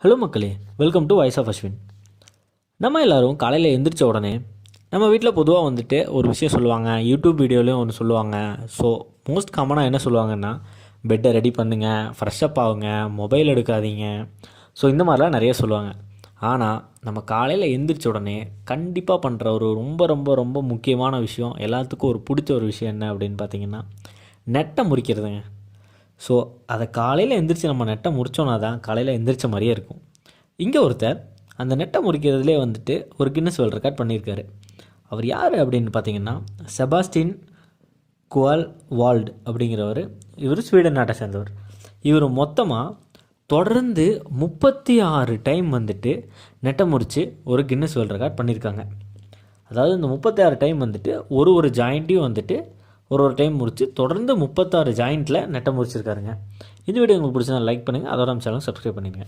Hello மக்களே, welcome to voice of Ashwin. நம்ம எல்லோரும் காலையில் எழுந்திரிச்ச உடனே நம்ம வீட்டில் பொதுவாக வந்துட்டு ஒரு விஷயம் சொல்லுவாங்க, யூடியூப் வீடியோலையும் ஒன்று சொல்லுவாங்க. ஸோ மோஸ்ட் காமனாக என்ன சொல்லுவாங்கன்னா, பெட்டை ரெடி பண்ணுங்கள், ஃப்ரெஷ்அப் ஆகுங்க, மொபைல் எடுக்காதீங்க. ஸோ இந்த மாதிரிலாம் நிறைய சொல்லுவாங்க. ஆனால் நம்ம காலையில் எழுந்திரிச்ச உடனே கண்டிப்பாக பண்ணுற ஒரு ரொம்ப ரொம்ப ரொம்ப முக்கியமான விஷயம், எல்லாத்துக்கும் ஒரு பிடிச்ச ஒரு விஷயம் என்ன அப்படின்னு பார்த்தீங்கன்னா, நெட்டை முறிக்கிறதுங்க. ஸோ அதை காலையில் எந்திரிச்சு நம்ம நெட்டை முறிச்சோன்னா தான் காலையில் எந்திரிச்ச மாதிரியே இருக்கும். இங்கே ஒருத்தர் அந்த நெட்டை முறிக்கிறதுலே வந்துட்டு ஒரு கின்னஸ் வேர்ல்ட் ரெக்கார்ட் பண்ணியிருக்காரு. அவர் யார் அப்படின்னு பார்த்தீங்கன்னா, செபாஸ்டின் குவால் வால்டு அப்படிங்கிறவர். இவர் ஸ்வீடன் நாட்டை சேர்ந்தவர். இவர் மொத்தமாக தொடர்ந்து 36 டைம் வந்துட்டு நெட்டை முறித்து ஒரு கின்னஸ் வேர்ல்ட் ரெக்கார்ட் பண்ணியிருக்காங்க. அதாவது இந்த 36 டைம் வந்துட்டு ஒரு ஜாயிண்ட்டையும் வந்துட்டு ஒரு டைம் முடிச்சு தொடர்ந்து 36 ஜாயிண்ட்டில் நெட்டை முடிச்சிருக்காருங்க. இந்த வீடியோ உங்களுக்கு பிடிச்சா லைக் பண்ணுங்கள், அதோட நம்ம சேனல் சப்ஸ்கிரைப் பண்ணிடுங்க.